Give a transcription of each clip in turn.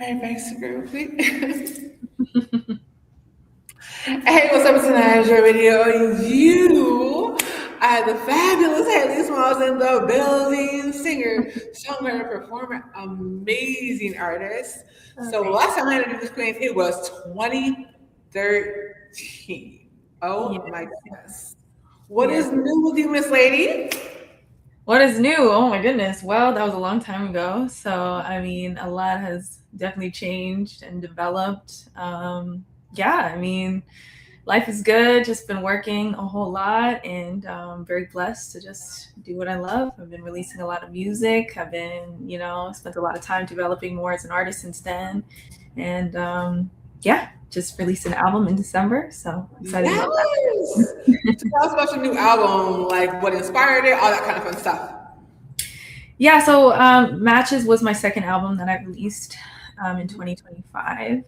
right, thanks, real quick. Hey, what's up? It's Danaya Azure Radio. You are the fabulous Haley Smalls in the building. Singer, songwriter, performer, amazing artist. So Okay. last time I had to do this queen, it was 2013. Yeah. Oh my goodness. What Yeah. is new with you, Miss Lady? What is new? Oh my goodness. Well, that was a long time ago. So, I mean, a lot has definitely changed and developed. Yeah, I mean, life is good. Just been working a whole lot and very blessed to just do what I love. I've been releasing a lot of music. I've been, spent a lot of time developing more as an artist since then. And yeah, just released an album in December. So excited about that. Yes. So tell us about your new album, like what inspired it, all that kind of fun stuff. Yeah, so Matches was my second album that I released in 2025.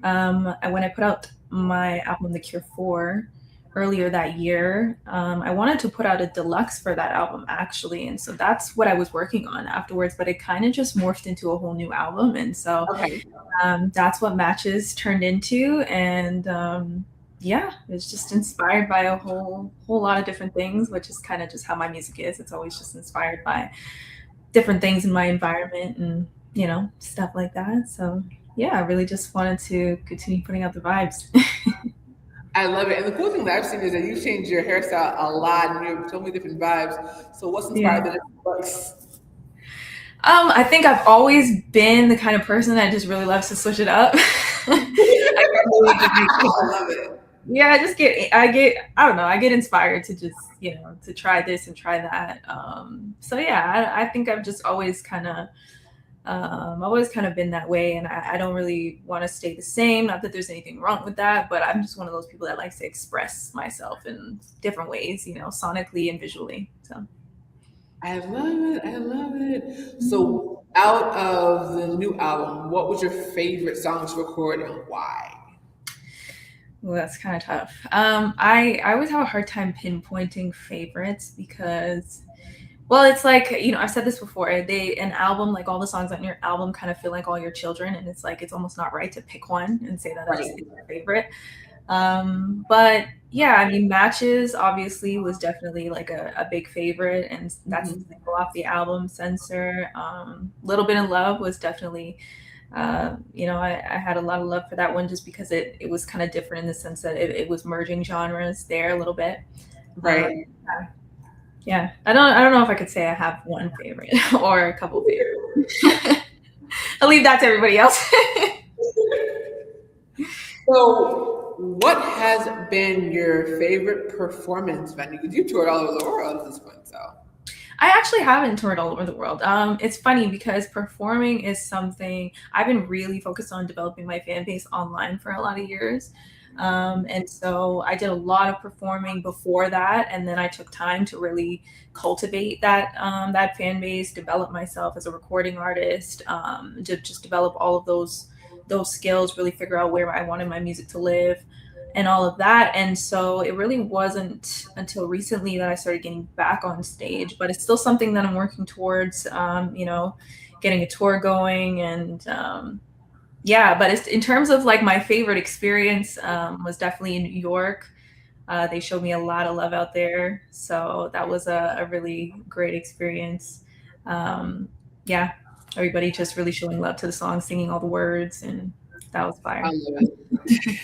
When I put out my album, The Cure 4, earlier that year, I wanted to put out a deluxe for that album, actually. And so that's what I was working on afterwards, but it kind of just morphed into a whole new album. And so Okay. that's what Matches turned into. And yeah, it's just inspired by a whole lot of different things, which is kind of just how my music is. It's always just inspired by different things in my environment and stuff like that. So yeah, I really just wanted to continue putting out the vibes. I love it. And the cool thing that I've seen is that you've changed your hairstyle a lot and you have so many different vibes. So what's Yeah. inspired the different looks? I think I've always been the kind of person that just really loves to switch it up. I love it. Yeah, I don't know, I get inspired to just, to try this and try that. So yeah, I think I've just always kind of been that way, and I don't really want to stay the same. Not that there's anything wrong with that, but I'm just one of those people that likes to express myself in different ways, sonically and visually. So I love it. I love it. So out of the new album, what was your favorite song to record and why? well, that's kind of tough. I always have a hard time pinpointing favorites because, well, it's like, I've said this before. An album, like all the songs on your album kind of feel like all your children, and it's like it's almost not right to pick one and say that Right. it's your favorite. But yeah, I mean, Matches obviously was definitely like a big favorite, and that's the Mhm. single off the album, Censor. Little Bit in Love was definitely, I had a lot of love for that one just because it was kind of different in the sense that it was merging genres there a little bit. Um, Right. yeah, I don't know if I could say I have one favorite or a couple favorites. I'll leave that to everybody else. So what has been your favorite performance venue? Because you toured all over the world at this point, so. I actually haven't toured all over the world. It's funny because performing is something I've been really focused on developing my fan base online for a lot of years. And so I did a lot of performing before that, and then I took time to really cultivate that fan base, develop myself as a recording artist, to just develop all of those skills, really figure out where I wanted my music to live and all of that. And so it really wasn't until recently that I started getting back on stage, but it's still something that I'm working towards, getting a tour going. And yeah, but it's in terms of like my favorite experience, was definitely in New York. They showed me a lot of love out there. So that was a really great experience. Yeah, everybody just really showing love to the song, singing all the words, and that was I fire. love it.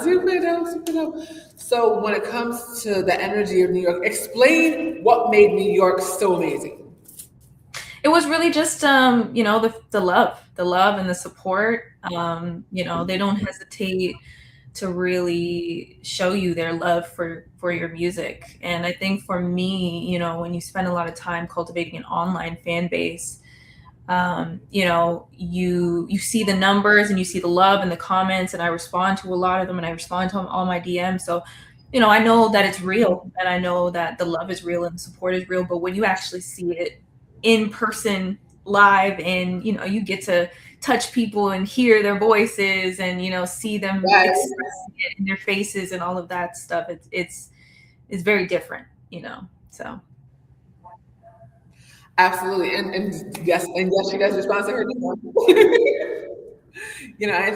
Super dope, super dope. So when it comes to the energy of New York, explain what made New York so amazing. It was really just, the love and the support. They don't hesitate to really show you their love for your music. And I think for me, when you spend a lot of time cultivating an online fan base, you see the numbers and you see the love and the comments, and I respond to a lot of them, and I respond to all my DMs. So, I know that it's real, and I know that the love is real and the support is real. But when you actually see it in person, live, and you get to touch people and hear their voices, and see them Yes, expressing it in their faces and all of that stuff, it's very different. So absolutely. And yes, she does respond to her. I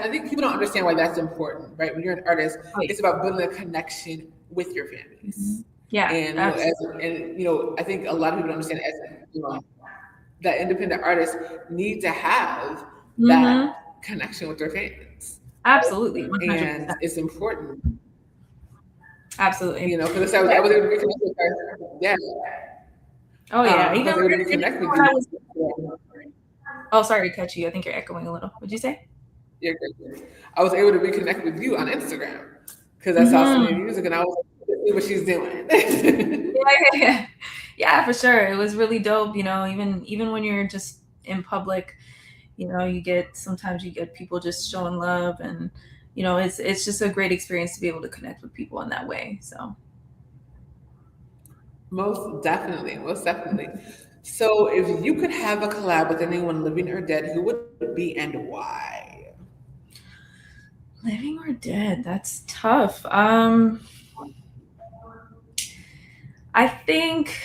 think people don't understand why that's important, right? When you're an artist, Oh, yeah. it's about building a connection with your fan base. Mhm. Yeah, And absolutely. I think a lot of people don't understand that independent artists need to have Mhm. that connection with their fans, Absolutely, and 100%. it's important, Absolutely. because Yeah. I was able to reconnect with her. Yeah, Oh, yeah. because I was able to reconnect with When I you. was Oh, sorry to cut you. I think you're echoing a little. What'd you say? Yeah, great. I was able to reconnect with you on Instagram because I saw some of your Mhm. music and I was like, "Let's see what she's doing." Yeah, yeah, yeah. Yeah, for sure. It was really dope, even when you're just in public, sometimes you get people just showing love, and it's just a great experience to be able to connect with people in that way. So, Most definitely, most definitely. So, if you could have a collab with anyone living or dead, who would it be and why? living or dead, that's tough. I think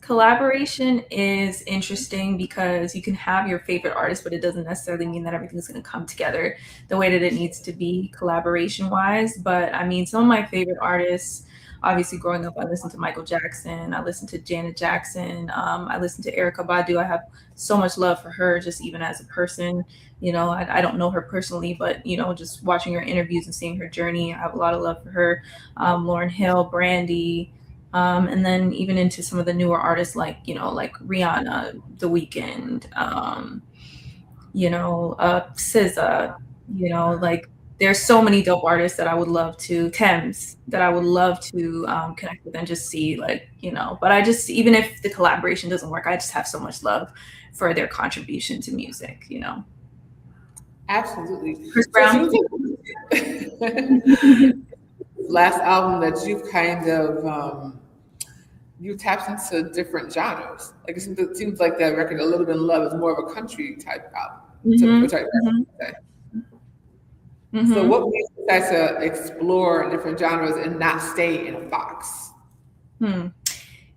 collaboration is interesting because you can have your favorite artist, but it doesn't necessarily mean that everything's going to come together the way that it needs to be collaboration wise. But I mean, some of my favorite artists, obviously growing up, I listened to Michael Jackson, I listened to Janet Jackson, I listened to Erica Badu. I have so much love for her, just even as a person. I don't know her personally, but just watching her interviews and seeing her journey, I have a lot of love for her. Lauren Hill, Brandy, and then even into some of the newer artists like Rihanna, The Weeknd, SZA, like there's so many dope artists that I would love to Thames that I would love to connect with and just see but I just, even if the collaboration doesn't work, I just have so much love for their contribution to music. Absolutely. Chris So, it Brown. seems like last album that you've kind of you tapped into different genres. Like it seems like that record, "A Little Bit of Love," is more of a country type album. Hmm. Type Hmm. record. So, Hmm. what made you decide to explore different genres and not stay in a box? Hmm.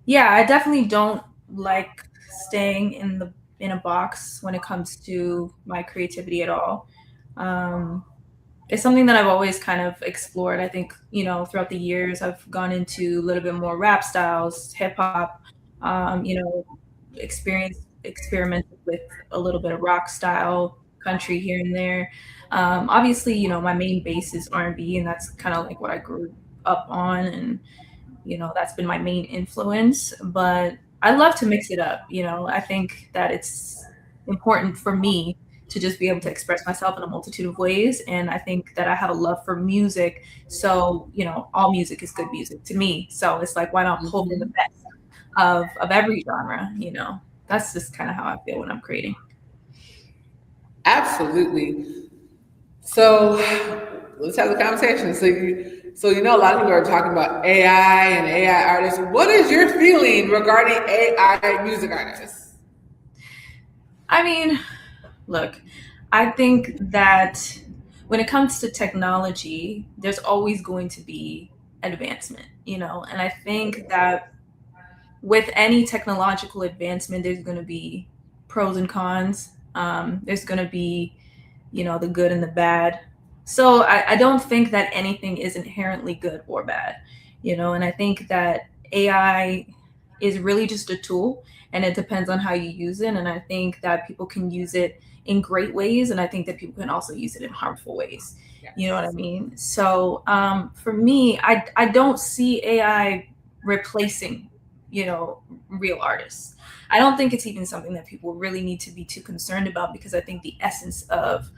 Yeah, I definitely don't like staying in a box when it comes to my creativity at all. Um, it's something that I've always kind of explored. I think, throughout the years, I've gone into a little bit more rap styles, hip hop, um, you know, experimented with a little bit of rock style, country here and there. Obviously, my main base is R&B, and that's kind of like what I grew up on, and that's been my main influence. But I love to mix it up. I think that it's important for me to just be able to express myself in a multitude of ways. And I think that I have a love for music. So, all music is good music to me. So it's like, why not pull from the Mhm. best of every genre? That's just kind of how I feel when I'm creating. Absolutely. So let's have the conversation. So a lot of people are talking about AI and AI artists. What is your feeling regarding AI music artists? I mean, look, I think that when it comes to technology, there's always going to be advancement. And I think that with any technological advancement, there's going to be pros and cons. There's going to be, the good and the bad. So I don't think that anything is inherently good or bad. And I think that AI is really just a tool, and it depends on how you use it. And I think that people can use it in great ways, and I think that people can also use it in harmful ways. You know what I Yes. mean? So for me, I don't see AI replacing, real artists. I don't think it's even something that people really need to be too concerned about, because I think the essence of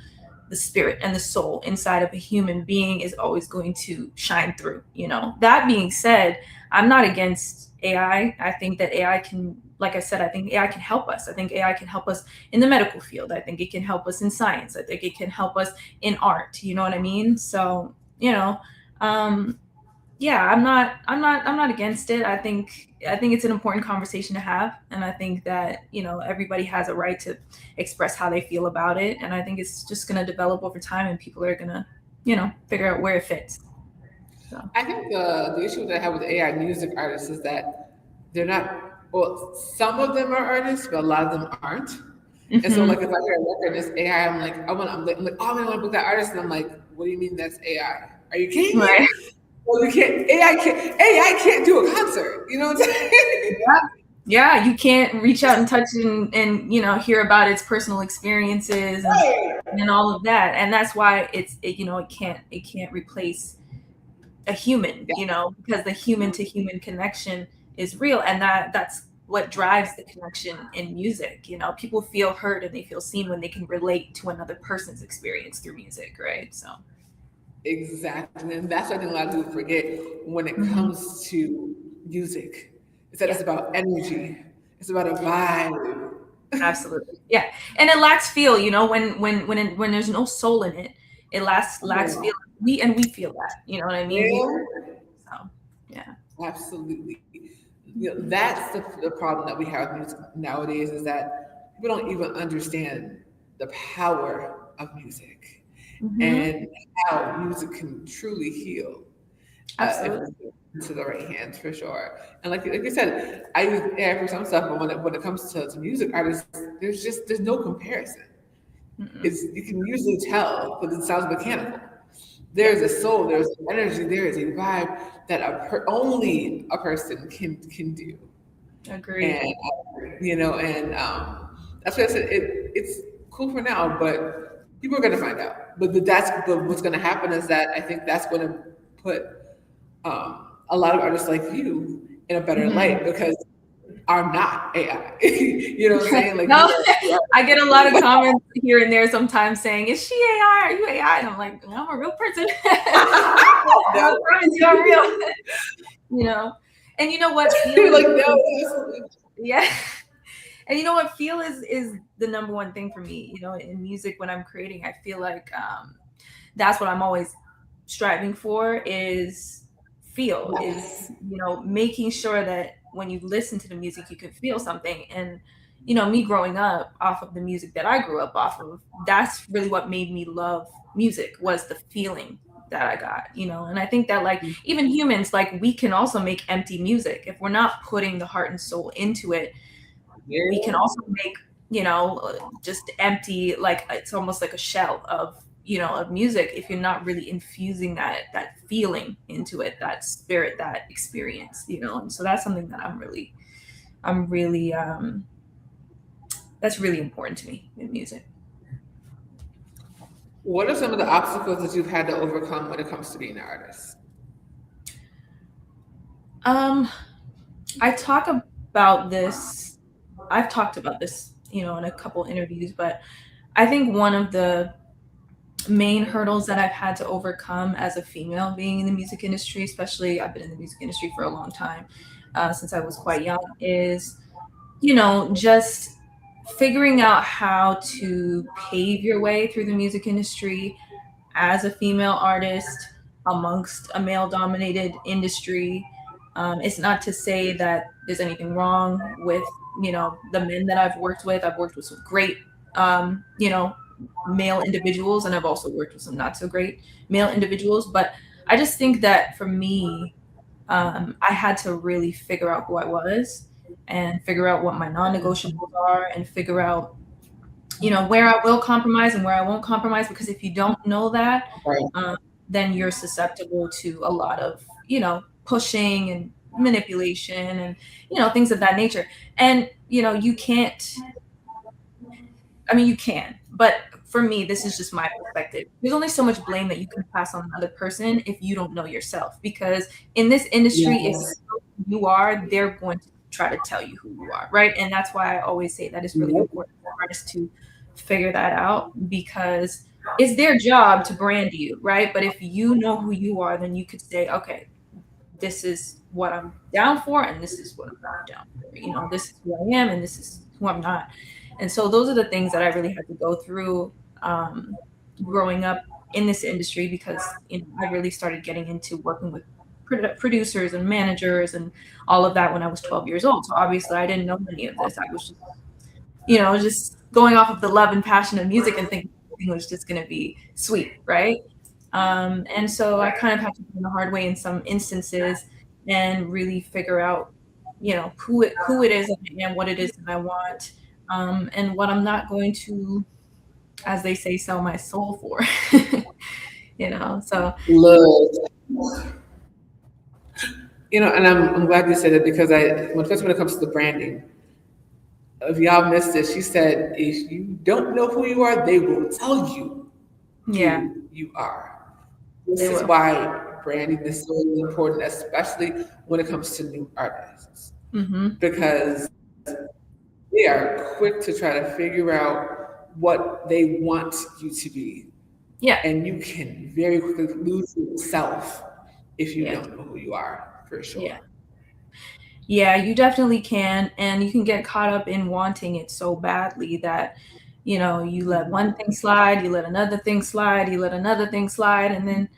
the spirit and the soul inside of a human being is always going to shine through. That being said, I'm not against AI. I think that AI can, like I said, I think AI can help us. I think AI can help us in the medical field. I think it can help us in science. I think it can help us in art. You know what I mean? So, um, yeah, I'm not against it. I think it's an important conversation to have, and I think that everybody has a right to express how they feel about it, and I think it's just going to develop over time, and people are going to figure out where it fits. So. I think the issue that I have with AI music artists is that they're not, well, some of them are artists, but a lot of them aren't. And so, Hmm. like, if I hear a record and it's AI, I'm like, I'm like, oh, I want to book that artist, and I'm like, what do you mean that's AI? Are you kidding Right. me? Well, you can't. AI can't do a concert. You know what I'm saying? Yeah. Yeah, you can't reach out and touch and hear about its personal experiences Right. and all of that. And that's why it can't replace a human, Yeah, because the human to human connection is real, and that's what drives the connection in music. People feel heard and they feel seen when they can relate to another person's experience through music, right? So exactly. And that's what I think a lot of people forget when it mhm. comes to music. Is that Yeah, it's about energy. It's about a vibe. absolutely. Yeah, and it lacks feel. When there's no soul in it, it lacks feel. We feel that. You know what I mean? We feel Yeah, so. Yeah. absolutely. Mhm. That's the problem that we have with music nowadays is that people don't even understand the power of music Mhm. and how music can truly heal if Absolutely. it's put into the right hands for sure. And like you said, I use AI for some stuff, but when it comes to music artists, there's no comparison. Mm-mm. It's you can usually tell because it sounds mechanical. Yeah. There's a soul, there's an energy, there is a vibe that only a person can do. Agreed. And and that's why I said it's cool for now, but people are gonna find out. But what's gonna happen is that I think that's gonna put a lot of artists like you in a better Mhm. light because are not AI. You know what I'm saying? Like No, you are I get a lot of comments here and there sometimes saying, "Is she AI? Are you AI?" And I'm like, "I'm a real person. I no. promise you, I'm real." You know, and you know what? You're like, no, absolutely. Yeah, and you know what? Feel is the number one thing for me. In music when I'm creating, I feel like that's what I'm always striving for is feel is Yes. making sure that when you listen to the music you can feel something. And me growing up off of the music that I grew up off of, that's really what made me love music, was the feeling that I got. And I think that, like, even humans, like, we can also make empty music if we're not putting the heart and soul into it. We can Yeah. also make just empty, like it's almost like a shell of music if you're not really infusing that feeling into it, that spirit, that experience. And so that's something that I'm really that's really important to me in music. What are some of the obstacles that you've had to overcome when it comes to being an artist? um I talk about this I've talked about this in a couple interviews, but I think one of the main hurdles that I've had to overcome as a female being in the music industry, especially I've been in the music industry for a long time, since I was quite young, is, just figuring out how to pave your way through the music industry as a female artist amongst a male dominated industry. It's not to say that there's anything wrong with, the men that I've worked with. I've worked with some great, male individuals, and I've also worked with some not so great male individuals. But I just think that for me, I had to really figure out who I was and figure out what my non negotiables are and figure out where I will compromise and where I won't compromise. Because if you don't know that, Right. um, then you're susceptible to a lot of pushing and manipulation and things of that nature. And you can't. I mean, you can, but for me, this is just my perspective. There's only so much blame that you can pass on another person if you don't know yourself. Because in this industry, if you Yes. know who you are, they're going to try to tell you who you are, right? And that's why I always say that it's really Yep. important for artists to figure that out, because it's their job to brand you, right? But if you know who you are, then you could say, okay, this is what I'm down for, and this is what I'm not down for. This is who I am, and this is who I'm not. And so those are the things that I really had to go through um, growing up in this industry, because I really started getting into working with producers and managers and all of that when I was 12 years old. So obviously I didn't know any of this. I was just going off of the love and passion of music and thinking everything was just going to be sweet, right? And so I kind of had to learn the hard way in some instances and really figure out, who it is and what it is that I want. and what I'm not going to, as they say, sell my soul for. So Look, and I'm glad you said it because especially when it comes to the branding, if y'all missed it, she said, if you don't know who you are, they will tell you yeah, who you are. they This is will. why branding is so important, especially when it comes to new artists, Hmm. because they are quick to try to figure out what they want you to be. Yeah, And you can very quickly lose yourself if you yeah, don't know who you are, for yeah. sure. Yeah, you definitely can. And you can get caught up in wanting it so badly that, you let one thing slide, you let another thing slide, you let another thing slide, and then,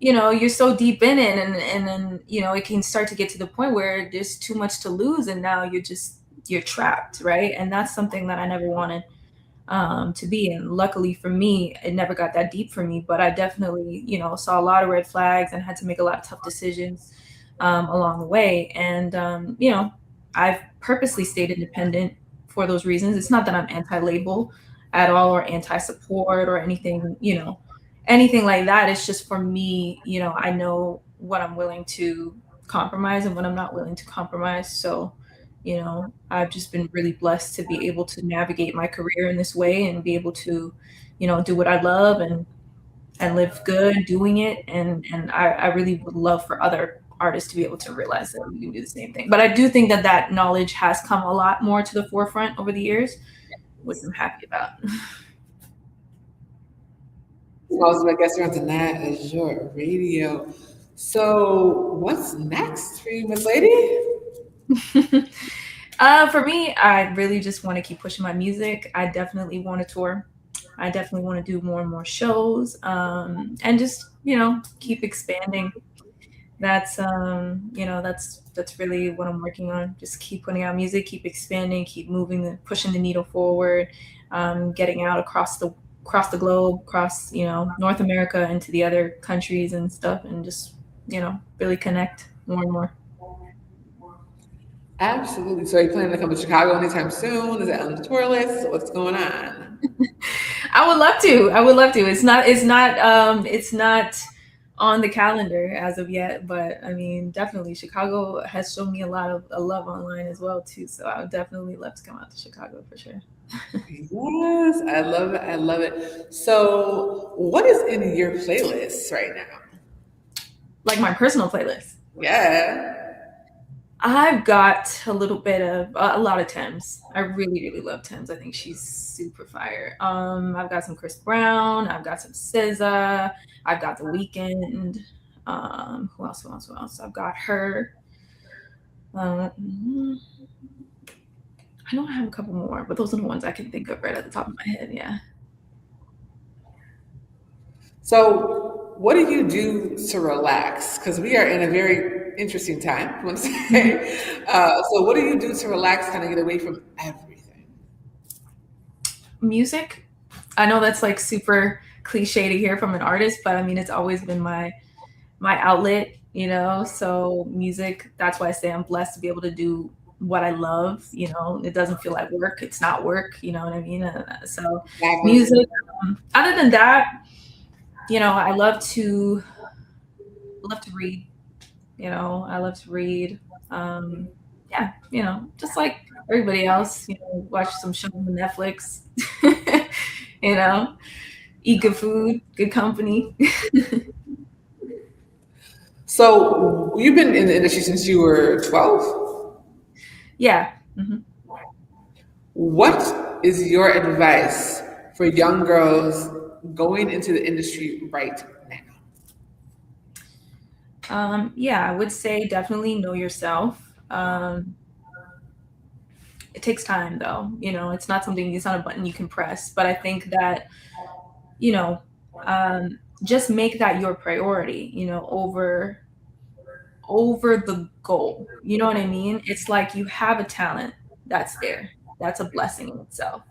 you're so deep in it, and then, it can start to get to the point where there's too much to lose, and now you're trapped, right? And that's something that I never wanted to be in. Luckily for me, it never got that deep for me, but I definitely, saw a lot of red flags and had to make a lot of tough decisions along the way. And, I've purposely stayed independent for those reasons. It's not that I'm anti label at all or anti support or anything, anything like that. It's just for me, I know what I'm willing to compromise and what I'm not willing to compromise. So, I've just been really blessed to be able to navigate my career in this way and be able to, do what I love and live good doing it. And I really would love for other artists to be able to realize that we can do the same thing. But I do think that that knowledge has come a lot more to the forefront over the years, which I'm happy about. Also, I guess you're on Danaya Azure Radio. So, what's next for you, Miss Lady? For me, I really just want to keep pushing my music. I definitely want to tour. I definitely want to do more and more shows, and just keep expanding. That's really what I'm working on. Just keep putting out music, keep expanding, keep pushing the needle forward, getting out across the globe, across North America into the other countries and stuff, and just really connect more and more. Absolutely. So, are you planning to come to Chicago anytime soon? Is it on the tour list? What's going on? I would love to. I would love to. It's not on the calendar as of yet, but I mean, definitely Chicago has shown me a lot of love online as well too. So I would definitely love to come out to Chicago for sure. Yes, I love it. I love it. So, what is in your playlist right now? Like my personal playlist. Yeah. I've got a little bit of a lot of Thames. I really, really love Thames. I think she's super fire. I've got some Chris Brown. I've got some SZA. I've got The Weeknd. Who else? Who else? Who else? I've got her. Mm, I know I have a couple more, but those are the ones I can think of right at the top of my head. Yeah. So, what do you do to relax? Because we are in a very interesting time, I want to Mhm. say. So, what do you do to relax, kind of get away from everything? Music. I know that's like super cliche to hear from an artist, but I mean, it's always been my outlet, so music, that's why I say I'm blessed to be able to do what I love. It doesn't feel like work, it's not work, you know what I mean? So Exactly. music. Other than that, I love to read. I love to read. um yeah, just like everybody else, watch some shows on Netflix. you know Eat good food, good company. So, you've been in the industry since you were 12. Yeah. Mhm. What is your advice for young girls going into the industry right now? Yeah, I would say definitely know yourself. It takes time though. It's not a button you can press, but I think that, you know, just make that your priority, over the goal. You know what I mean? It's like you have a talent that's there. That's a blessing in itself.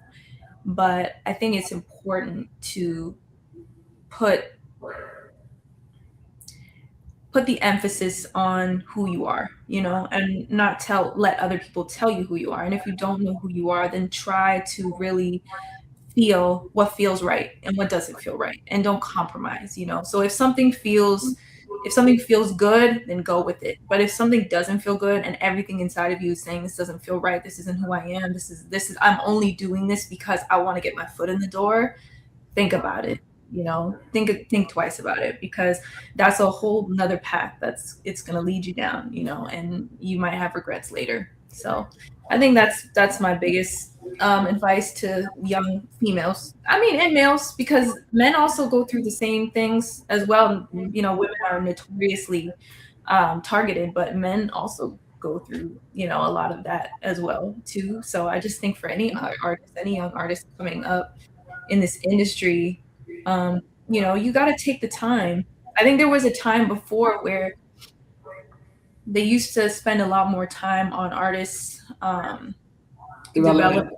But I think it's important to put put the emphasis on who you are, and not let other people tell you who you are. And if you don't know who you are, then try to really feel what feels right and what doesn't feel right, and don't compromise. So if something feels good, then go with it. But if something doesn't feel good and everything inside of you is saying this doesn't feel right, this isn't who I am, this is I'm only doing this because I want to get my foot in the door, think about it. Think twice about it, because that's a whole nother path it's going to lead you down, and you might have regrets later. So I think that's my biggest advice to young females, I mean, and males, because men also go through the same things as well. Women are notoriously targeted, but men also go through a lot of that as well too. So I just think for any artist, any young artist coming up in this industry, um, you got to take the time. I think there was a time before where they used to spend a lot more time on artists, develop, Development.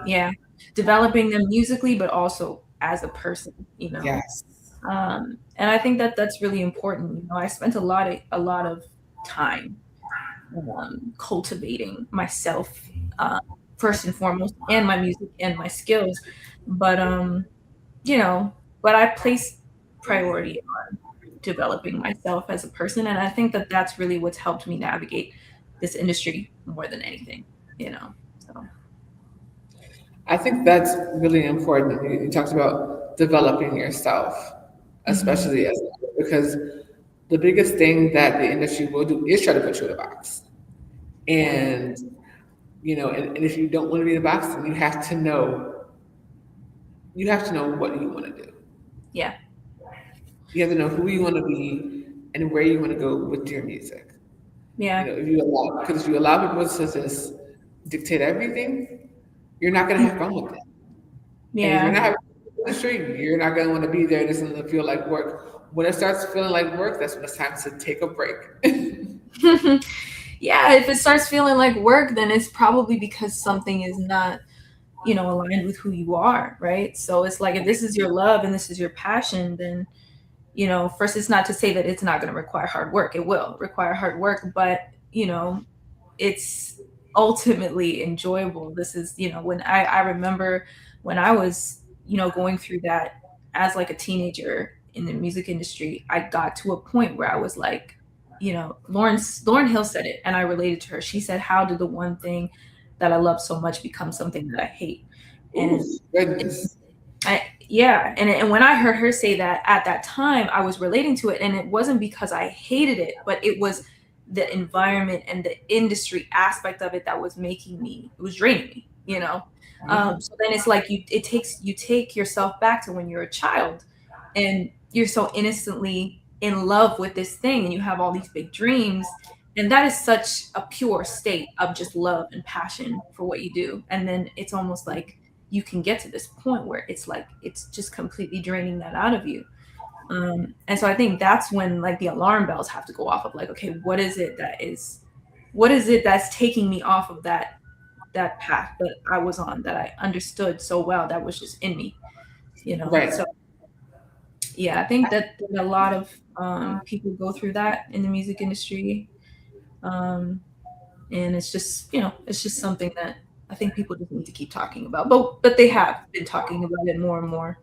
yeah, developing them musically, but also as a person. Yes. And I think that that's really important. I spent a lot of time cultivating myself, uh, first and foremost, and my music and my skills. But you know, but I place priority on developing myself as a person, and I think that that's really what's helped me navigate this industry more than anything. So I think that's really important. You talked about developing yourself, mhm. especially because the biggest thing that the industry will do is try to put you in a box. And and if you don't want to be in a box, then you have to know what you want to do. Yeah, You have to know who you want to be and where you want to go with your music. yeah, If you allow people to just dictate everything, you're not going to have fun with it. And if you're yeah. not having fun with the industry, you're not going to want to be there. It's going to feel like work. When it starts feeling like work, that's when it's time to take a break. Yeah, if it starts feeling like work, then it's probably because something is not, aligned with who you are, right? So it's like, if this is your love and this is your passion, then, first, it's not to say that it's not going to require hard work. It will require hard work, but, it's ultimately enjoyable. This is, when I remember when I was, going through that as like a teenager in the music industry, I got to a point where I was like, Lauren Hill said it, and I related to her. She said, "How did the one thing that I love so much become something that I hate?" Ooh, And goodness. yeah, and when I heard her say that at that time, I was relating to it, and it wasn't because I hated it, but it was the environment and the industry aspect of it that was making me, it was draining me. Mhm. So then it's like you take yourself back to when you're a child, and you're so innocently in love with this thing, and you have all these big dreams, and that is such a pure state of just love and passion for what you do, and then it's almost like you can get to this point where it's like it's just completely draining that out of you. And so I think that's when, like, the alarm bells have to go off of, like, okay, what is it that's taking me off of that path that I was on, that I understood so well, that was just in me. Right. So yeah, I think that a lot of people go through that in the music industry. um, and it's just something that I think people just need to keep talking about. But they have been talking about it more and more,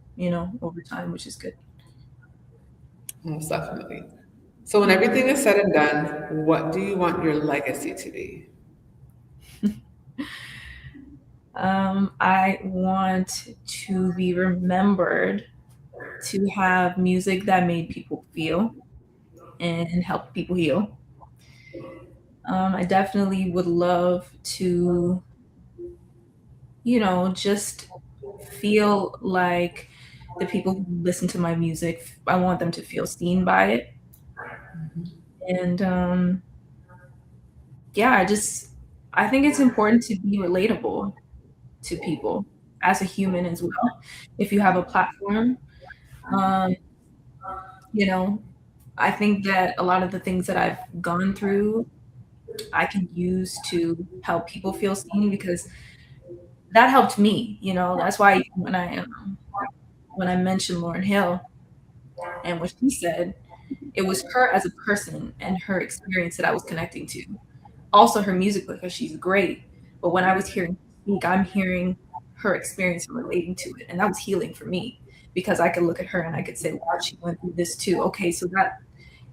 over time, which is good. Most definitely. So when everything is said and done, what do you want your legacy to be? I want to be remembered to have music that made people feel and help people heal. I definitely would love to, just feel like the people who listen to my music, I want them to feel seen by it. And yeah, I think it's important to be relatable to people as a human as well. If you have a platform, um, you know, I think that a lot of the things that I've gone through, I can use to help people feel seen, because that helped me. That's why when I mentioned Lauren Hill and what she said, It was her as a person and her experience that I was connecting to. Also her music because she's great. But when I was hearing her speak, I'm hearing her experience and relating to it. And that was healing for me because I could look at her and I could say, wow, she went through this too. Okay, so that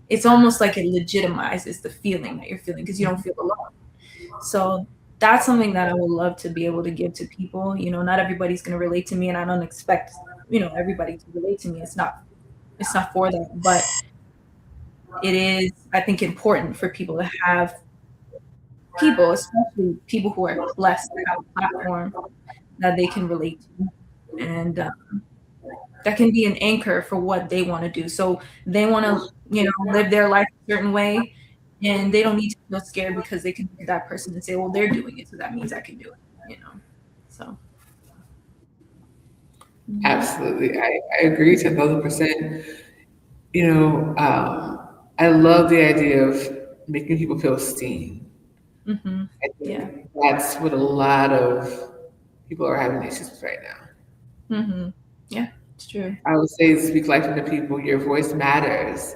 it's almost like it legitimizes the feeling that you're feeling because you don't feel alone. So that's something that I would love to be able to give to people. You know, not everybody's going to relate to me, and I don't expect everybody to relate to me. It's not for that, but it is, I think, important for people to have people, especially people who are blessed to have a platform that they can relate to, and that can be an anchor for what they want to do. So they want to, live their life a certain way, and they don't need to feel scared because they can look at that person and say, "Well, they're doing it, so that means I can do it." So mhm, Absolutely. I agree 10,000%. You know, I love the idea of making people feel seen. mhm, I yeah, think that's what a lot of people are having issues with right now. mhm, yeah, it's true. I would say speak life into people. Your voice matters.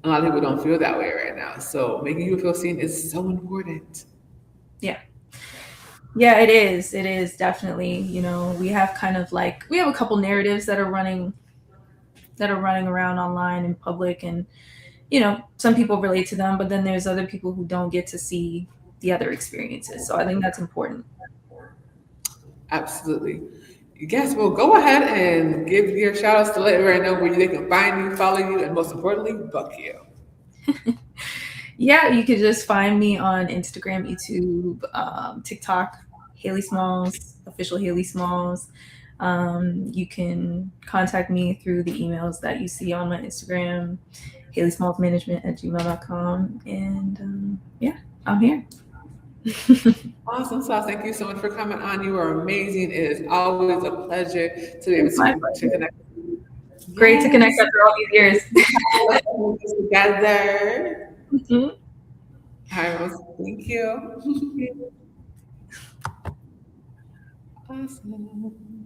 A lot of people don't feel that way right now. So making you feel seen is so important. Yeah, yeah, it is. It is definitely. We have we have a couple narratives that are running around online in public, and some people relate to them, but then there's other people who don't get to see the other experiences. So I think that's important. Absolutely. Yes, well, go ahead and give your shout outs to let everyone know where they can find you, follow you, and most importantly, book you. Yeah, you could just find me on Instagram, YouTube, TikTok, Haley Smalls, official Haley Smalls. You can contact me through the emails that you see on my Instagram, HaleySmallsManagement@gmail.com. And yeah, I'm here. Awesome sauce. Thank you so much for coming on. You are amazing. It is always a pleasure to be able It's my to pleasure. connect with you. Great to connect Yes. after all these years. Together. Mhm. Hi, Rose. Thank you. Awesome.